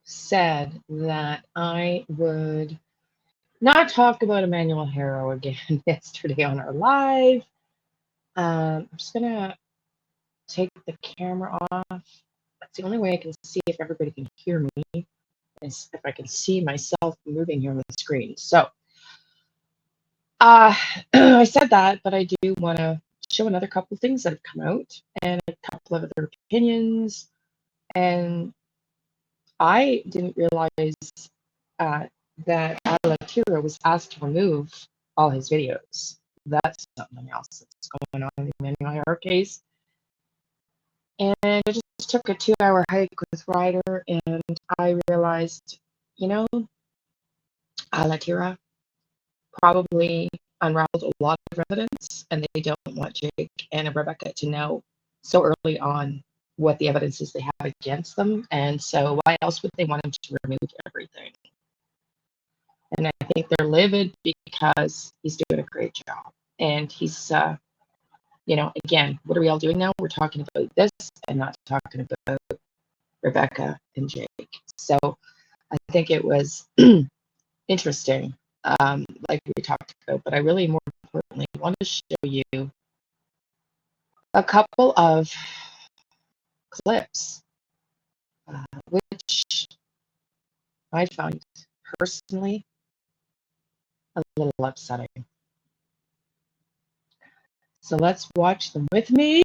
said that I would not talk about Emmanuel Haro again yesterday on our live. I'm just gonna take the camera off. That's the only way I can see if everybody can hear me, is if I can see myself moving here on the screen. So I said that, but I do want to show another couple of things that have come out and a couple of other opinions. And I didn't realize uh, that Alatira was asked to remove all his videos. That's something else that's going on in the Emmanuel Haro case. And I just took a 2-hour hike with Ryder, and I realized, you know, Alatira probably unraveled a lot of evidence, and they don't want Jake and Rebecca to know so early on what the evidence is they have against them. And so why else would they want him to remove everything? And I think they're livid because he's doing a great job. And he's, again, what are we all doing now? We're talking about this and not talking about Rebecca and Jake. So I think it was interesting, like we talked about, but I really, more importantly, want to show you a couple of clips, which I find personally a little upsetting. So let's watch them with me.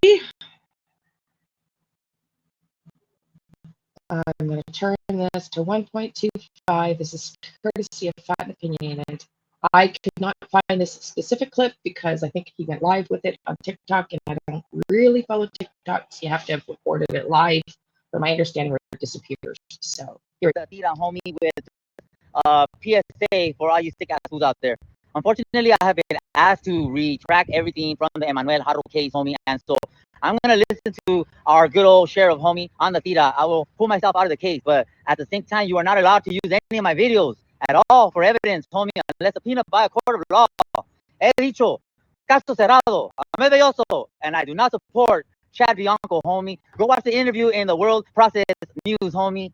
I'm going to turn this to 1.25. This is courtesy of Fat and Opinionated. I could not find this specific clip because I think he went live with it on TikTok, and I don't really follow TikTok, so you have to have recorded it live, from my understanding, where it disappears. So here the Tira homie with PSA for all you sick ass fools out there. Unfortunately, I have been asked to retract everything from the Emmanuel Haro case, homie, and so I'm gonna listen to our good old sheriff, homie, on the Tira. I will pull myself out of the case, but at the same time, you are not allowed to use any of my videos at all for evidence, homie, unless subpoenaed by a court of law. He dicho, caso cerrado, I'm belloso, and I do not support Chad Bianco, homie. Go watch the interview in the World Process News, homie.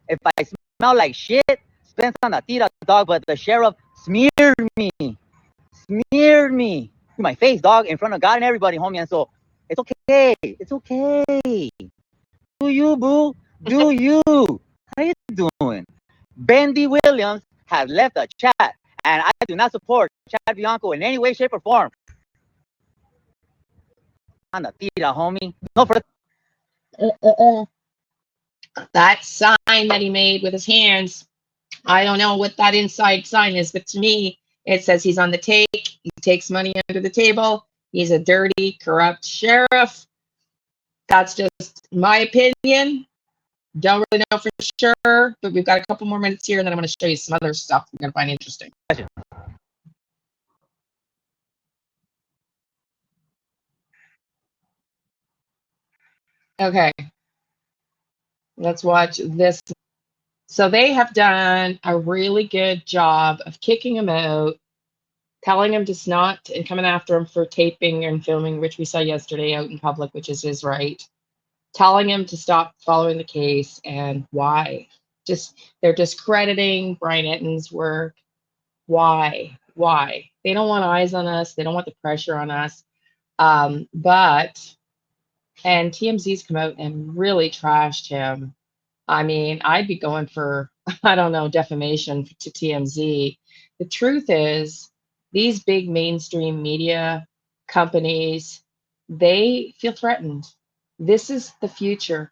If I smell like shit, Spence on the tira, dog, but the sheriff smeared me to my face, dog, in front of God and everybody, homie. And so it's okay. It's okay. Do you, boo? Do you? How you doing? Bendy Williams has left a chat, and I do not support Chad Bianco in any way, shape, or form. On the tira, homie. No, for that sign that he made with his hands, I don't know what that inside sign is, but to me, it says he's on the take. He takes money under the table. He's a dirty, corrupt sheriff. That's just my opinion. Don't really know for sure, but we've got a couple more minutes here, and then I'm going to show you some other stuff you're going to find interesting. Okay, let's watch this. So they have done a really good job of kicking him out, telling him to not, and coming after him for taping and filming, which we saw yesterday out in public, which is his right. Telling him to stop following the case, and why? They're discrediting Brian Etton's work. Why? Why? They don't want eyes on us. They don't want the pressure on us. And TMZ's come out and really trashed him. I mean, I'd be going for, I don't know, defamation to TMZ. The truth is, these big mainstream media companies, they feel threatened. This is the future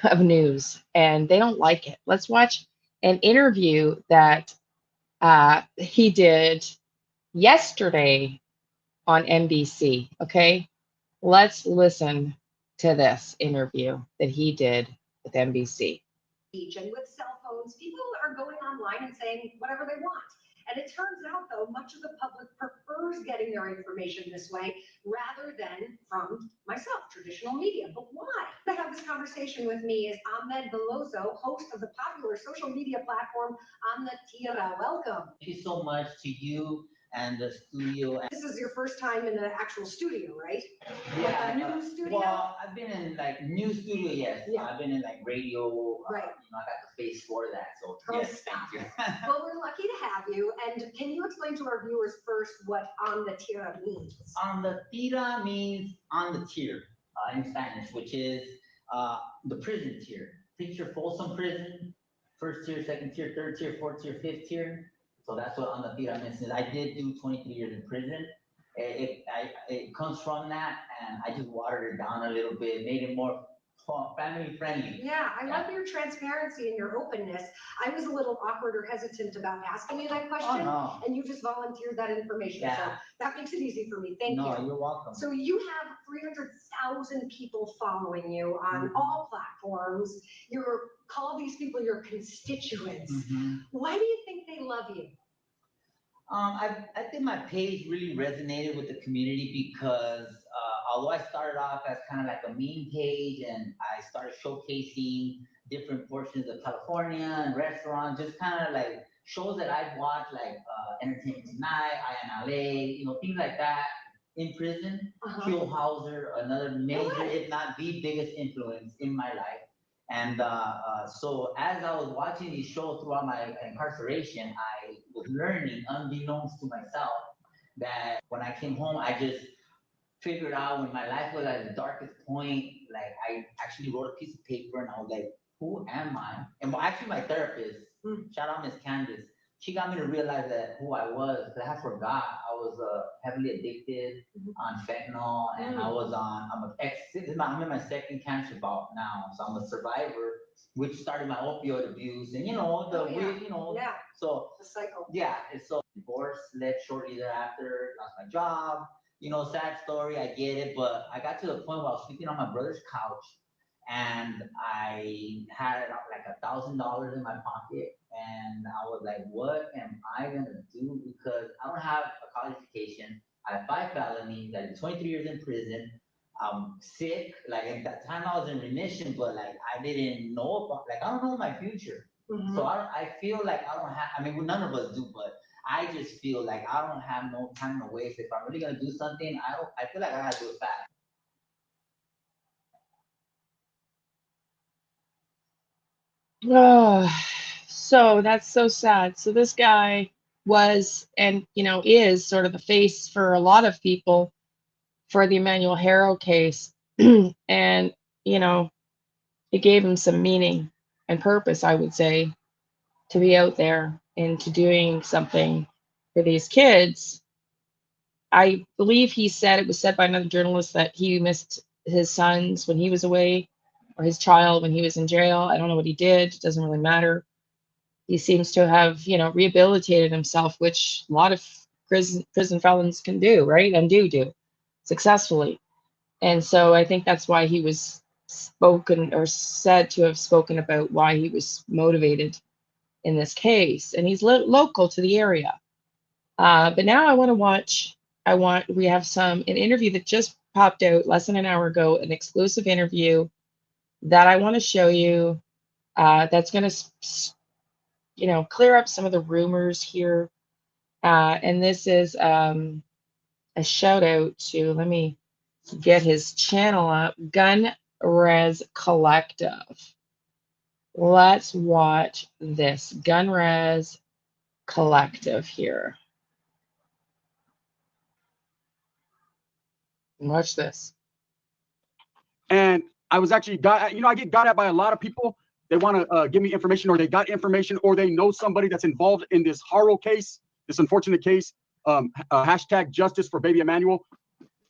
of news, and they don't like it. Let's watch an interview that he did yesterday on NBC. Okay, let's listen to this interview that he did with NBC. And with cell phones, people are going online and saying whatever they want. And it turns out, though, much of the public prefers getting their information this way rather than from myself, traditional media. But why? To have this conversation with me is Ahmed Veloso, host of the popular social media platform On the Tierra. Welcome. Thank you so much to you and the studio. This is your first time in the actual studio, right? Yeah, like a new studio? Well, I've been in like new studio, yes. Yeah. I've been in like radio. Right. I got the space for that, so Oh, yes, stop. thank you. Well, we're lucky to have you. And can you explain to our viewers first what on the tierra means? On the tierra means on the tier in Spanish, which is the prison tier. Picture Folsom Prison, first tier, second tier, third tier, fourth tier, fifth tier. So that's what on the tierra means. I did do 23 years in prison. It comes from that, and I just watered it down a little bit, made it more family friendly. Yeah, I love your transparency and your openness. I was a little awkward or hesitant about asking you that question, and you just volunteered that information. Yeah. So that makes it easy for me. Thank you. No, you're welcome. So you have 300,000 people following you on all platforms. You're call these people your constituents. Why do you think they love you? I think my page really resonated with the community because although I started off as kind of like a meme page and I started showcasing different portions of California and restaurants, just kind of like shows that I've watched, like Entertainment Tonight, INLA, things like that in prison. Phil Hauser, another major, if not the biggest influence in my life. And so as I was watching these shows throughout my incarceration, I was learning, unbeknownst to myself, that when I came home, I just figured out when my life was at the darkest point, like I actually wrote a piece of paper and I was like, who am I? And actually my therapist, shout out Miss Candace, she got me to realize that who I was, because I forgot I was heavily addicted on fentanyl, and I'm in my second cancer bout now, so I'm a survivor, which started my opioid abuse, and so the cycle. Yeah, and so divorce led shortly thereafter, lost my job, sad story, I get it, but I got to the point where I was sleeping on my brother's couch, and I had like $1,000 in my pocket, and I was like, what am I gonna do? Because I don't have a college education. I have 5 felonies. I did 23 years in prison. I'm sick. Like at that time, I was in remission, but like I didn't know about. Like I don't know my future. So I feel like I don't have. I mean, well, none of us do, but I just feel like I don't have no time to waste. If I'm really gonna do something, I feel like I gotta do it fast. Oh, so that's so sad. So this guy was and is sort of the face for a lot of people for the Emmanuel Haro case. And it gave him some meaning and purpose, I would say, to be out there and to doing something for these kids. I believe it was said by another journalist that he missed his sons when he was away, or his child when he was in jail. I don't know what he did. It doesn't really matter. He seems to have, rehabilitated himself, which a lot of prison felons can do, right? And do successfully. And so I think that's why he was spoken or said to have spoken about why he was motivated in this case. And he's local to the area. But now we have an interview that just popped out less than an hour ago, an exclusive interview that I want to show you, that's going to, clear up some of the rumors here. And this is a shout out to, let me get his channel up, Gun Res Collective. Let's watch this Gun Res Collective here. Watch this. And I was actually I get got at by a lot of people. They want to give me information, or they got information, or they know somebody that's involved in this Harrow case, this unfortunate case. Hashtag justice for baby Emmanuel.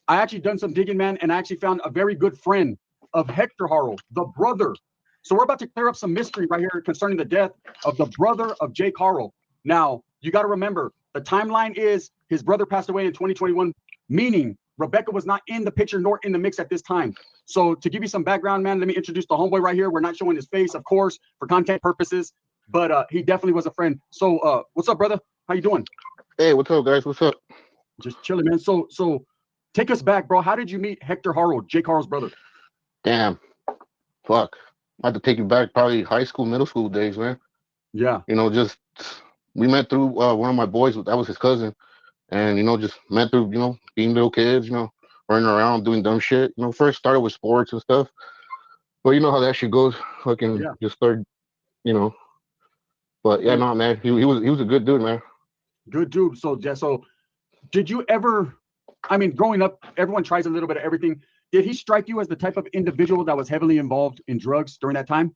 I actually done some digging, man, and I actually found a very good friend of Hector Harrow, the brother. So we're about to clear up some mystery right here concerning the death of the brother of Jake Harrow. Now, you got to remember, the timeline is his brother passed away in 2021, meaning Rebecca was not in the picture nor in the mix at this time. So to give you some background, man, let me introduce the homeboy right here. We're not showing his face, of course, for content purposes, but he definitely was a friend. So what's up, brother? How you doing? Hey, what's up, guys? What's up? Just chilling, man. So take us back, bro. How did you meet Hector Harrow, Jake Harrow's brother? Damn. Fuck. I had to take you back probably high school, middle school days, man. Yeah. We met through one of my boys. That was his cousin. and just met through being little kids, running around doing dumb shit. First started with sports and stuff, but you know how that shit goes. Fucking Yeah. just started, you know. But yeah, no, man, he was a good dude, man. Good dude. So did you ever? I mean, growing up, everyone tries a little bit of everything. Did he strike you as the type of individual that was heavily involved in drugs during that time?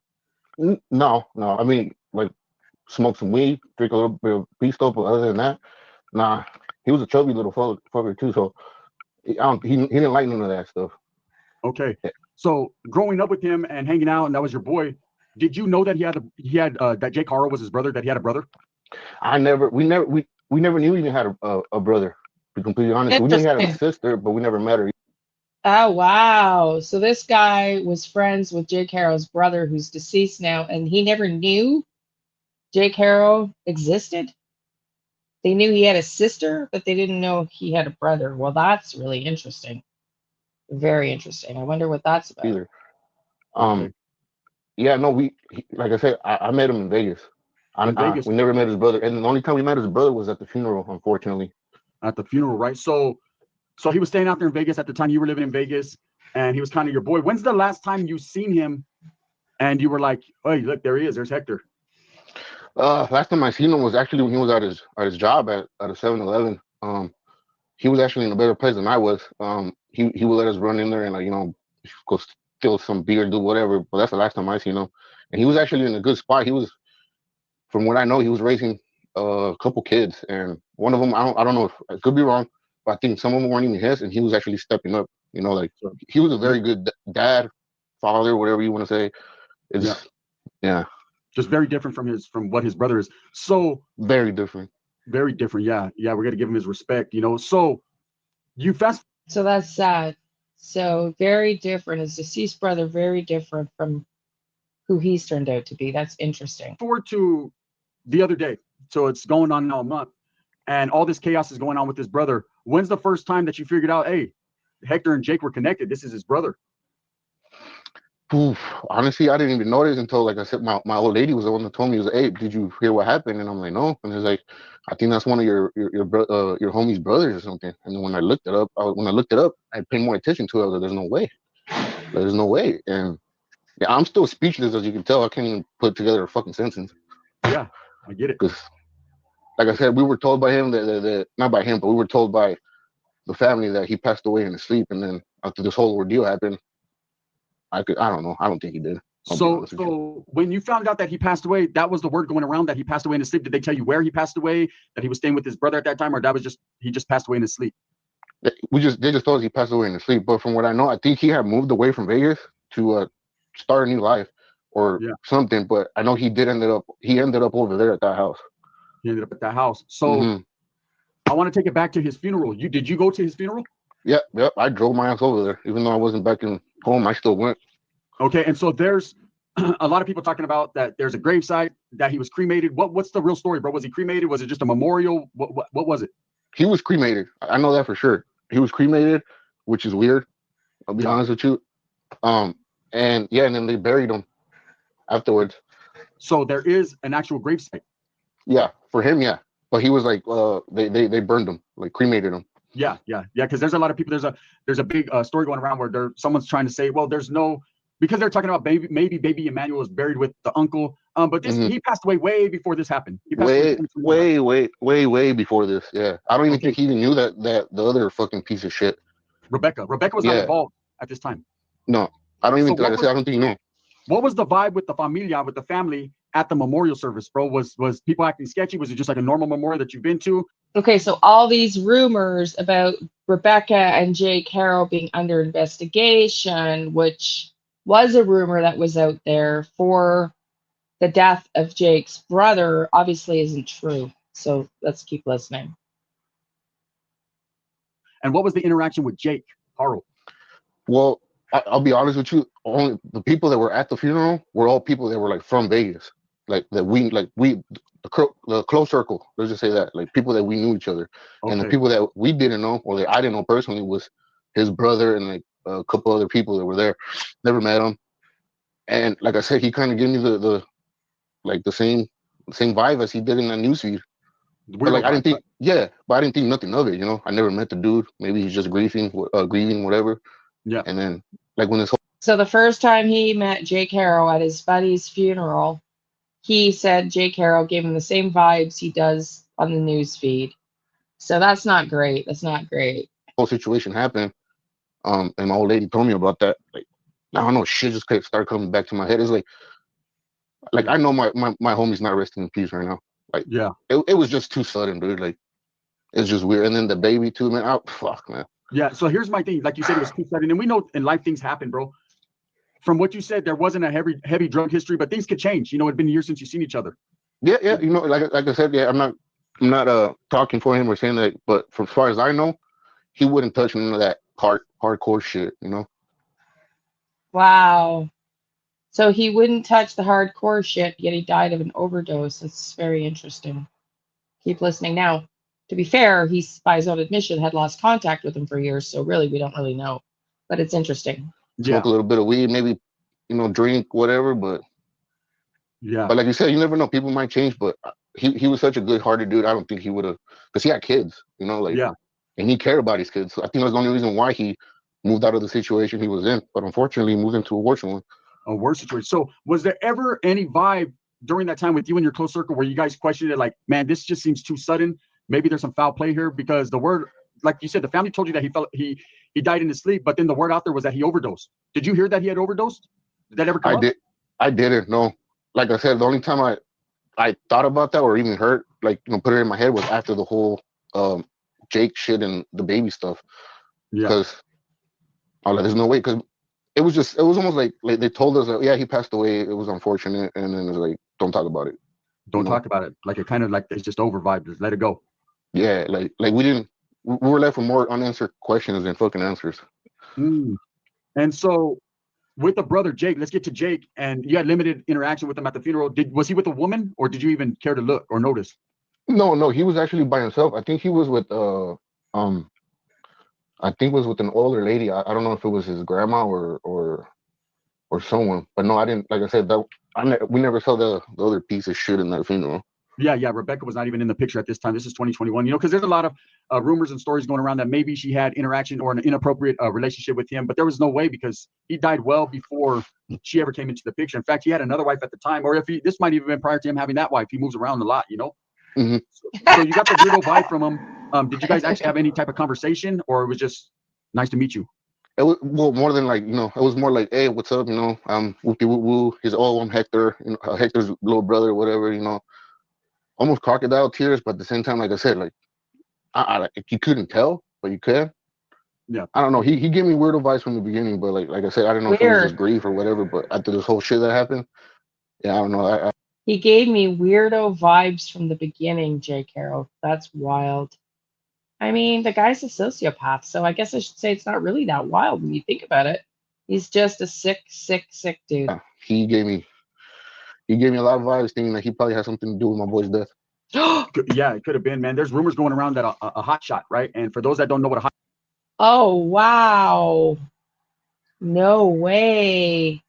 No. I mean, like, smoke some weed, drink a little bit of pea stuff, but other than that, nah. He was a chubby little fucker too, so he didn't like none of that stuff. Okay. So growing up with him and hanging out, and that was your boy. Did you know that that Jake Harrow was his brother? That he had a brother? We never knew he even had a brother. To be completely honest, we knew he had a Interesting. sister, but we never met her. Oh, wow. So this guy was friends with Jake Harrow's brother, who's deceased now, and he never knew Jake Harrow existed. They knew he had a sister, but they didn't know he had a brother. Well, that's really interesting. Very interesting. I wonder what that's about. Either. Okay. Yeah, no, like I said, I met him in Vegas. In Vegas. We never met his brother, and the only time we met his brother was at the funeral, unfortunately. At the funeral, right? So he was staying out there in Vegas at the time you were living in Vegas, and he was kind of your boy. When's the last time you seen him and you were like, "Hey, look, there he is. There's Hector." Last time I seen him was actually when he was at his job at a 7-Eleven. He was actually in a better place than I was. He would let us run in there and go steal some beer, do whatever. But that's the last time I seen him, and he was actually in a good spot. He was, from what I know, he was raising a couple kids, and one of them, I don't know if I could be wrong, but I think some of them weren't even his, and he was actually stepping up. Like, he was a very good dad, father, whatever you want to say. Yeah. Just very different from what his brother is. So Very different. very different. Yeah. We're gonna give him his respect. So you fast So that's sad. So very different. His deceased brother, very different from who he's turned out to be. That's interesting. forward to the other day. So it's going on now a month, and all this chaos is going on with his brother. When's the first time that you figured out, hey, Hector and Jake were connected? This is his brother. Oof. Honestly, I didn't even notice until, like I said, my old lady was the one that told me. He was like, "Hey, did you hear what happened?" And I'm like, "No." And he's like, "I think that's one of your homie's brothers or something." And then when I looked it up, I paid more attention to it. I was like, "There's no way. There's no way." And yeah, I'm still speechless, as you can tell. I can't even put together a fucking sentence. Yeah, I get it. Because, like I said, we were told by him that not by him, but we were told by the family that he passed away in his sleep. And then after this whole ordeal happened, I don't know. I don't think he did. So when you found out that he passed away, that was the word going around that he passed away in his sleep. Did they tell you where he passed away? That he was staying with his brother at that time, or that was he just passed away in his sleep? They just told us he passed away in his sleep. But from what I know, I think he had moved away from Vegas to start a new life or something. But I know he ended up over there at that house. He ended up at that house. So I want to take it back to his funeral. Did you go to his funeral? Yep. I drove my ass over there, even though I wasn't back in home. I still went. Okay, and so there's a lot of people talking about that. There's a gravesite that he was cremated. What's the real story, bro? Was he cremated? Was it just a memorial? What was it? He was cremated. I know that for sure. He was cremated, which is weird. I'll be honest with you. And then they buried him afterwards. So there is an actual gravesite. Yeah, for him, yeah. But he was like, they burned him, like cremated him. Yeah. Because there's a lot of people. There's a big story going around where someone's trying to say, well, there's no, because they're talking about maybe baby Emmanuel was buried with the uncle. But he passed away way before this happened. He passed way before this. Yeah, I don't even think he even knew that the other fucking piece of shit. Rebecca was not involved at this time. No, I don't even. Like I said, I don't think he knew. What was the vibe with the familia, with the family at the memorial service, bro? Was people acting sketchy? Was it just like a normal memorial that you've been to? Okay, so all these rumors about Rebecca and Jake Harrow being under investigation, which was a rumor that was out there for the death of Jake's brother, obviously isn't true. So let's keep listening. And what was the interaction with Jake Harrow? Well, I'll be honest with you. Only the people that were at the funeral were all people that were like from Vegas, the close circle. Let's just say that, like people that we knew each other, and the people that we didn't know or that I didn't know personally was his brother and like a couple other people that were there. Never met him, and like I said, he kind of gave me the same vibe as he did in that newsfeed. But like, I didn't think, but I didn't think nothing of it. You know, I never met the dude. Maybe he's just grieving, whatever. Yeah. And then, like, when this whole So the first time he met Jake Harrow at his buddy's funeral, he said Jake Harrow gave him the same vibes he does on the news feed. So that's not great. That's not great. whole situation happened, and my old lady told me about that. Like, I don't know, shit just started coming back to my head. It's like I know my homie's not resting in peace right now. Like, yeah, it was just too sudden, dude. Like, it's just weird. And then the baby too, man. Oh, fuck, man. Yeah. So here's my thing. Like you said, it was too sudden, and we know in life things happen, bro. From what you said, there wasn't a heavy drug history, but things could change. You know, it'd been years since you've seen each other. Yeah. You know, like I said, yeah, I'm not talking for him or saying that, but from as far as I know, he wouldn't touch none of that hardcore shit. You know. Wow. So he wouldn't touch the hardcore shit, yet he died of an overdose. That's very interesting. Keep listening. Now, to be fair, he, by his own admission, had lost contact with him for years, so really, we don't really know. But it's interesting. Smoke a little bit of weed, maybe, you know, drink, whatever, but yeah. But like you said, you never know. People might change, but he was such a good-hearted dude. I don't think he would have, because he had kids, you know, like, and he cared about his kids. So I think that's the only reason why he moved out of the situation he was in. But unfortunately, he moved into a worse one. A worse situation. So was there ever any vibe during that time with you and your close circle where you guys questioned it, like, man, this just seems too sudden? Maybe there's some foul play here, because the word, like you said, the family told you that he died in his sleep, but then the word out there was that he overdosed. Did you hear that he had overdosed? Did that ever come up? I didn't know. Like I said, the only time I thought about that or even heard, like, you know, put it in my head was after the whole Jake shit and the baby stuff. Because I was like, there's no way. Because it was almost like they told us that, yeah, he passed away. It was unfortunate. And then it's like, don't talk about it. Don't talk about it. Like, it kind of like it's just over vibe. Just let it go. Yeah. Like we were left with more unanswered questions than fucking answers. And so, with the brother Jake, let's get to Jake. And you had limited interaction with him at the funeral. Was he with a woman, or did you even care to look or notice? No, he was actually by himself. I think he was with I think it was with an older lady. I don't know if it was his grandma or someone. But no, I didn't. Like I said, we never saw the other piece of shit in that funeral. Yeah. Rebecca was not even in the picture at this time. This is 2021. You know, because there's a lot of rumors and stories going around that maybe she had interaction or an inappropriate relationship with him, but there was no way, because he died well before she ever came into the picture. In fact, he had another wife at the time, or this might even been prior to him having that wife. He moves around a lot, you know. Mm-hmm. So you got the weirdo vibe from him. Did you guys actually have any type of conversation, or it was just nice to meet you? It was, well, more than like, you know, it was more like, hey, what's up? You know, whoopty woo woo. He's I'm Hector, you know, Hector's little brother, whatever, you know. Almost crocodile tears, but at the same time, like I said, like you couldn't tell, but you could. Yeah. I don't know. He gave me weird advice from the beginning, but like I said, I don't know if it was just grief or whatever. But after this whole shit that happened, yeah, I don't know. He gave me weirdo vibes from the beginning, Jake Harrow. That's wild. I mean, the guy's a sociopath, so I guess I should say it's not really that wild when you think about it. He's just a sick dude. Yeah, he gave me a lot of vibes, thinking that he probably had something to do with my boy's death. Yeah, it could have been, man. There's rumors going around that a hot shot, right? And for those that don't know what a hot Oh, wow. No way.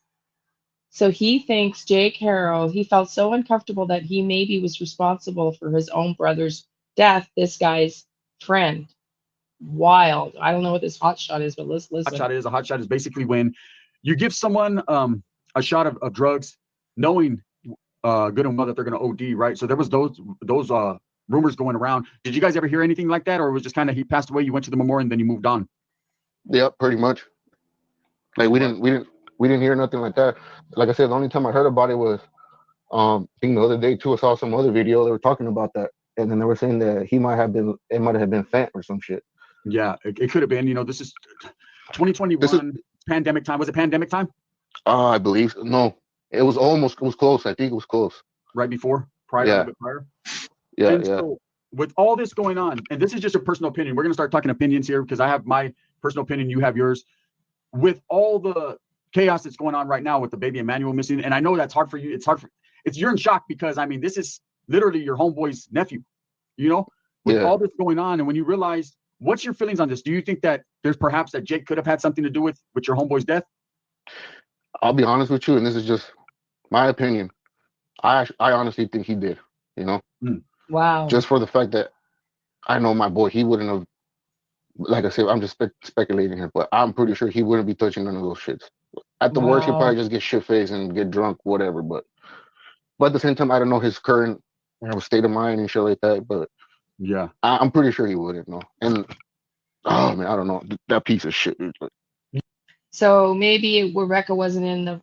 So he thinks Jake Harrow, he felt so uncomfortable that he maybe was responsible for his own brother's death, this guy's friend. Wild. I don't know what this hot shot is, but let's listen. A hot shot is basically when you give someone a shot of drugs, knowing good and well that they're going to OD, right? So there was those rumors going around. Did you guys ever hear anything like that, or it was just kind of he passed away, you went to the memorial, and then you moved on? Yeah, pretty much. Like we didn't hear nothing like that. Like I said, the only time I heard about it was I think the other day too. I saw some other video they were talking about that, and then they were saying that it might have been fent or some shit. Yeah, it could have been. You know, this is 2021, pandemic time. Was it pandemic time? I believe so. No, it was close. I think it was close. Right before, prior. Yeah, and so with all this going on, and this is just a personal opinion, we're going to start talking opinions here, because I have my personal opinion, you have yours. With all the chaos that's going on right now with the baby Emmanuel missing, and I know that's hard for you. You're in shock, because I mean, this is literally your homeboy's nephew, you know, with all this going on. And when you realize, what's your feelings on this? Do you think that there's perhaps that Jake could have had something to do with your homeboy's death? I'll be honest with you, and this is just my opinion. I honestly think he did, you know. Wow. just for the fact that I know my boy, he wouldn't have. Like I said, I'm just speculating here, but I'm pretty sure he wouldn't be touching none of those shits. At the worst, he'd Wow. probably just get shit faced and get drunk, whatever. But at the same time, I don't know his current state of mind and shit like that. But Yeah. I'm pretty sure he wouldn't know. And oh man, I don't know that piece of shit. So maybe Rebecca wasn't in the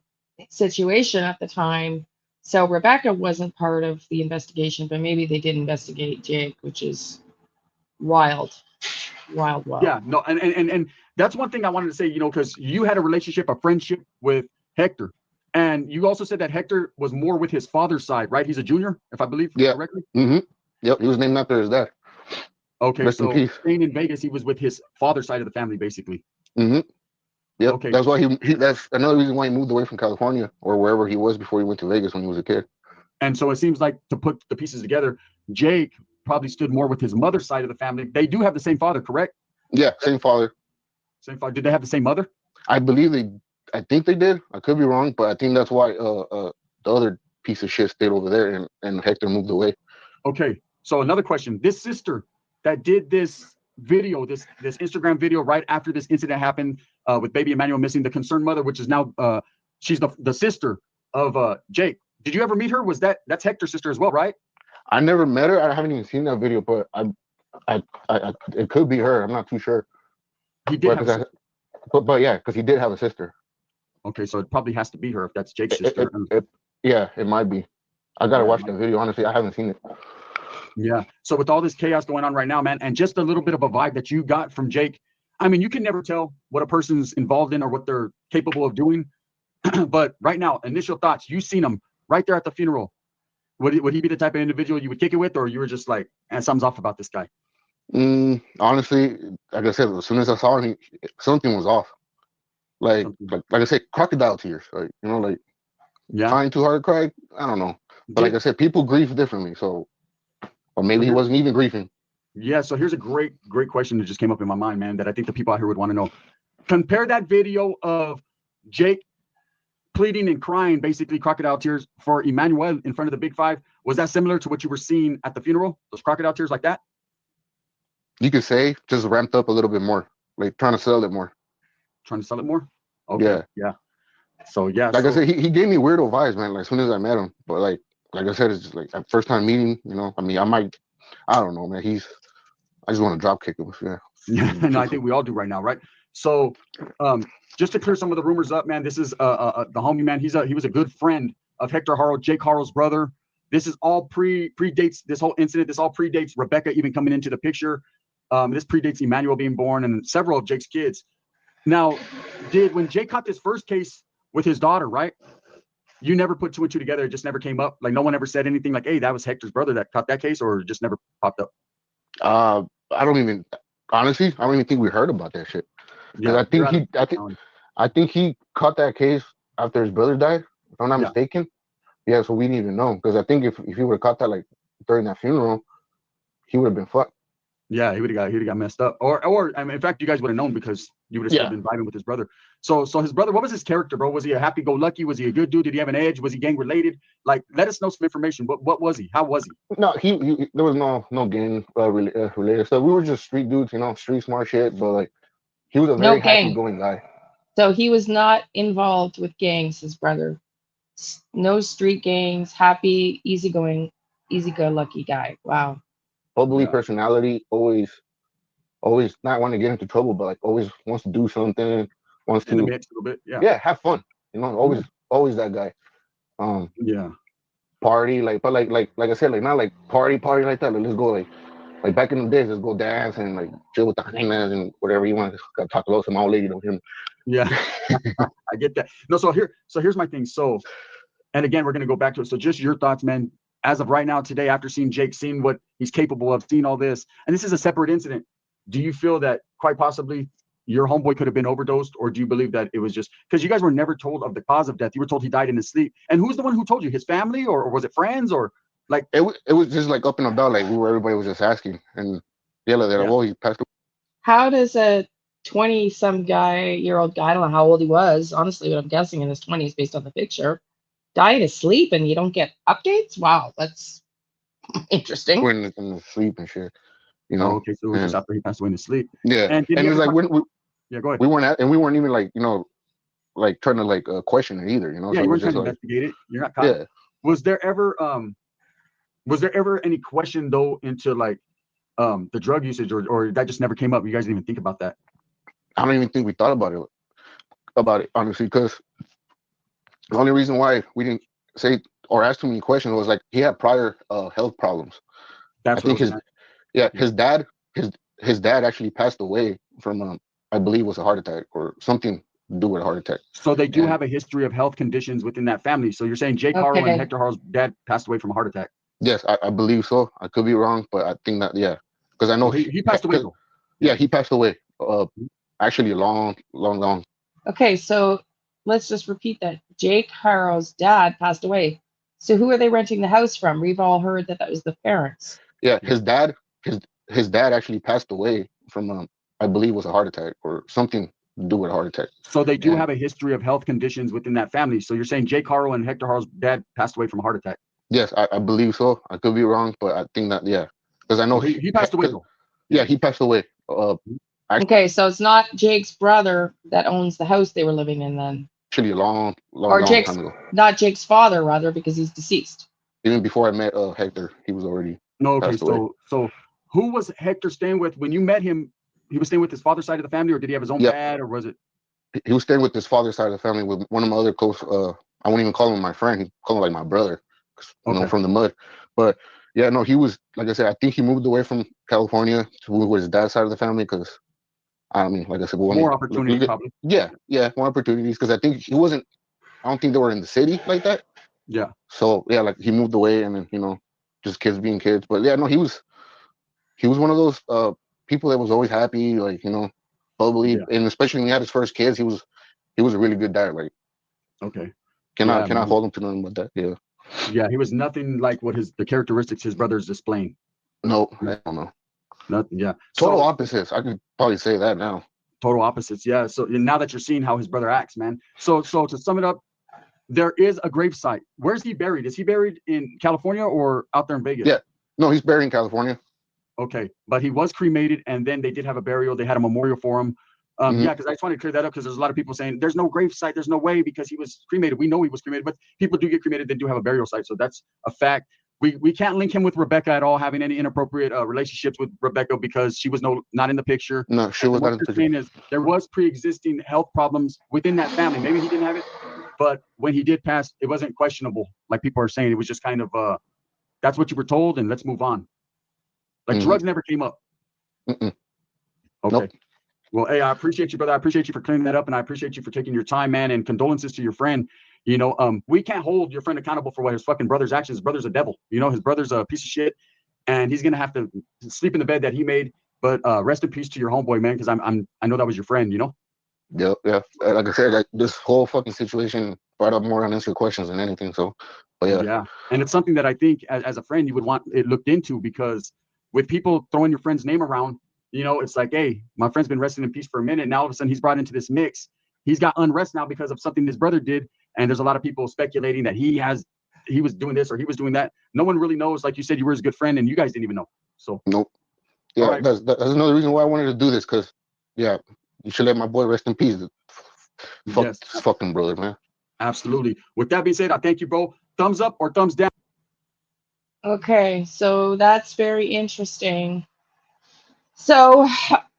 situation at the time. So Rebecca wasn't part of the investigation, but maybe they did investigate Jake, which is wild. Wild, wild. Yeah, no, and that's one thing I wanted to say, because you had a relationship, a friendship with Hector, and you also said that Hector was more with his father's side, right? He's a junior, if I believe correctly. Mm-hmm. Yep, he was named after his dad. Okay, Rest in so peace. staying in Vegas, he was with his father's side of the family, basically. Mm-hmm. Yep. Okay. That's why that's another reason why he moved away from California or wherever he was before he went to Vegas when he was a kid. And so it seems like, to put the pieces together, Jake probably stood more with his mother's side of the family. They do have the same father, correct? Yeah, same father. Same father. Did they have the same mother? I think they did. I could be wrong, but I think that's why the other piece of shit stayed over there and Hector moved away. Okay. So another question. This sister that did this video, this Instagram video right after this incident happened with baby Emmanuel missing, the concerned mother, which is now she's the sister of Jake. Did you ever meet her? That's Hector's sister as well, right? I never met her. I haven't even seen that video, but I it could be her. I'm not too sure. He did have a sister. But yeah, because he did have a sister. Okay, so it probably has to be her if that's Jake's sister. Yeah, it might be. I gotta watch that video. Honestly, I haven't seen it. Yeah. So with all this chaos going on right now, man, and just a little bit of a vibe that you got from Jake, I mean, you can never tell what a person's involved in or what they're capable of doing. But right now, initial thoughts, you seen him right there at the funeral. Would he be the type of individual you would kick it with, or you were just like, something's off about this guy? Honestly, like I said, as soon as I saw him, something was off. Like I said, crocodile tears. Like, like crying too hard to cry. I don't know. But like I said, people grieve differently. So, or maybe he wasn't even grieving. Yeah. So here's a great question that just came up in my mind, man, that I think the people out here would want to know. Compare that video of Jake pleading and crying, basically crocodile tears, for Emmanuel in front of the Big Five. Was that similar to what you were seeing at the funeral? Those crocodile tears like that? You could say just ramped up a little bit more, like trying to sell it more. Trying to sell it more? Okay. Yeah. So yeah. Like I said, he gave me weirdo vibes, man. Like as soon as I met him, but like I said, it's just like that first time meeting. I mean, I don't know, man. I just want to drop kick him. Yeah. No, I think we all do right now, right? So, just to clear some of the rumors up, man, this is the homie, man. He was a good friend of Hector Harrow, Jake Harrow's brother. This is all predates this whole incident. This all predates Rebecca even coming into the picture. This predates Emmanuel being born and several of Jake's kids. Now, when Jake caught this first case with his daughter, right? You never put two and two together. It just never came up. Like no one ever said anything like, "Hey, that was Hector's brother that caught that case," or just never popped up. I don't even think we heard about that shit. Yeah, I think he caught that case after his brother died, if I'm not mistaken. Yeah, so we didn't even know, because I think if he would have caught that like during that funeral, he would have been fucked. Yeah, he would have got messed up. Or I mean, in fact, you guys would have known, because you would have still been vibing with his brother. So his brother, what was his character, bro? Was he a happy-go-lucky? Was he a good dude? Did he have an edge? Was he gang-related? Like, let us know some information. What was he? How was he? No, he there was no gang related stuff. We were just street dudes, street smart shit. But like, he was a very happy-going guy. So he was not involved with gangs, his brother. No street gangs, happy, easygoing, easy-go-lucky guy. Wow. Bubbly personality, always not want to get into trouble, but like always wants to do something, wants to mix a little bit, have fun. Always that guy. Party, but like I said, like not like party like that. Like let's go like back in the days, let's go dance and like chill with the hangman and whatever you want. Just talk about some old lady to him. Yeah, I get that. No, so here's my thing. So, and again, we're gonna go back to it. So just your thoughts, man, as of right now, today, after seeing Jake, seeing what he's capable of, seeing all this, and this is a separate incident. Do you feel that quite possibly your homeboy could have been overdosed, or do you believe that it was just because you guys were never told of the cause of death? You were told he died in his sleep. And who's the one who told you? His family, or was it friends, or like? It was just like up and about, like everybody was just asking, and he passed away. How does a 20-some-year-old guy, I don't know how old he was, honestly, but I'm guessing in his 20s based on the picture, die in his sleep and you don't get updates? Wow, that's Interesting. in the sleep and shit. You Oh, know. okay, so it was just And after he passed away in his sleep. yeah, And did and he it's ever like talk? Yeah, go ahead. we weren't even like, you know, like trying to like question it either. You know. Yeah, So you it was weren't trying just to like, investigate it. You're not caught. yeah. Was there ever any question though into like the drug usage, or that just never came up? You guys didn't even think about that? I don't even think we thought about it honestly, because the only reason why we didn't say or ask too many questions was like he had prior health problems. I That's what think it was. yeah, Yeah. his dad actually passed away from I believe it was a heart attack or something to do with a heart attack. So they do And have a history of health conditions within that family. So you're saying Jake Harrow and Okay. Hector Harrow's dad passed away from a heart attack? yes, I believe so. I could be wrong, but I think that, yeah, because I know Oh, he passed away though. yeah, he passed away. Actually, a long. Okay, so let's just repeat that. Jake Harrow's dad passed away. So who are they renting the house from? We've all heard that was the parents. Yeah, his dad actually passed away from I believe it was a heart attack or something to do with a heart attack. So they do And have a history of health conditions within that family. So you're saying Jake Harrow and Hector Harrow's dad passed away from a heart attack? yes, I believe so. I could be wrong, but I think that, yeah, because I know He passed away though. yeah, he passed away. Okay, so it's not Jake's brother that owns the house they were living in then. Actually, a Or long Jake's, time ago. not Jake's father, rather, because he's deceased. Even before I met Hector, he was already No, okay. passed away. So who was Hector staying with when you met him? He was staying with his father's side of the family, or did he have his own Yep. pad, or was it? He was staying with his father's side of the family with one of my other close. I wouldn't even call him my friend. He called him like my brother, you know, Okay. from the mud. But yeah, no, he was, like I said. I think he moved away from California to move with his dad's side of the family because, I mean, like I said, More opportunities, probably. yeah, more opportunities because I think he wasn't. I don't think they were in the city like that. Yeah. So yeah, like he moved away and then, you know, just kids being kids. But yeah, no, he was one of those people that was always happy, like, you know, bubbly, Yeah. and especially when he had his first kids, he was a really good dad. Like, Okay. cannot man. hold him to nothing but that. Yeah. Yeah, he was nothing like what the characteristics his brother's displaying. No, I don't know. Nothing. Yeah. Total So, opposites. I could probably say that now. total opposites. Yeah. So now that you're seeing how his brother acts, man. So to sum it up, there is a gravesite. Where's he buried? Is he buried in California or out there in Vegas? Yeah. No, he's buried in California. Okay, but he was cremated, and then they did have a burial. They had a memorial for him. Yeah, because I just wanted to clear that up because there's a lot of people saying there's no grave site, there's no way because he was cremated. We know he was cremated, but people do get cremated. They do have a burial site, so that's a fact. We can't link him with Rebecca at all, having any inappropriate relationships with Rebecca because she was not in the picture. No, she was not in the picture. Saying is there was pre-existing health problems within that family. Maybe he didn't have it, but when he did pass, it wasn't questionable like people are saying. It was just kind of that's what you were told, and let's move on. Like drugs never came up. Mm-mm. Okay. Nope. Well, hey, I appreciate you, brother. I appreciate you for clearing that up, and I appreciate you for taking your time, man. And condolences to your friend. You know, we can't hold your friend accountable for what his fucking brother's actions. His brother's a devil. You know, his brother's a piece of shit, and he's gonna have to sleep in the bed that he made. But rest in peace to your homeboy, man, because I know that was your friend. You know. Yeah. Like I said, like, this whole fucking situation brought up more unanswered questions than anything. So, but yeah. Yeah, and it's something that I think as a friend you would want it looked into because with people throwing your friend's name around, you know, it's like, hey, my friend's been resting in peace for a minute. Now all of a sudden he's brought into this mix. He's got unrest now because of something his brother did, and there's a lot of people speculating that he was doing this or he was doing that. No one really knows. Like you said, you were his good friend, and you guys didn't even know. So Nope. Yeah, right. that's another reason why I wanted to do this because, yeah, you should let my boy rest in peace. Fuck Yes, this fucking brother, man. absolutely. With that being said, I thank you, bro. Thumbs up or thumbs down? Okay, so that's very interesting. So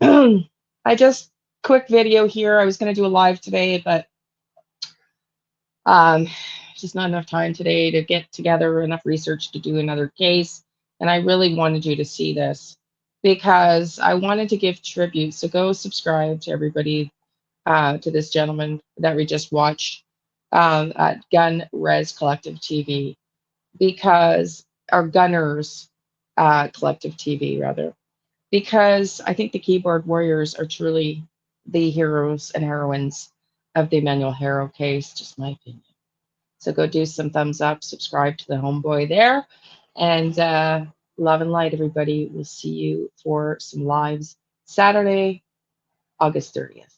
I just quick video here. I was going to do a live today, but just not enough time today to get together enough research to do another case. And I really wanted you to see this because I wanted to give tribute. So go subscribe to everybody, to this gentleman that we just watched at Gun Res Collective TV, because our Gunners Collective TV rather, because I think the keyboard warriors are truly the heroes and heroines of the Emmanuel Haro case, just my opinion. So go do some thumbs up, subscribe to the homeboy there, and love and light, everybody. We'll see you for some lives Saturday, August 30th.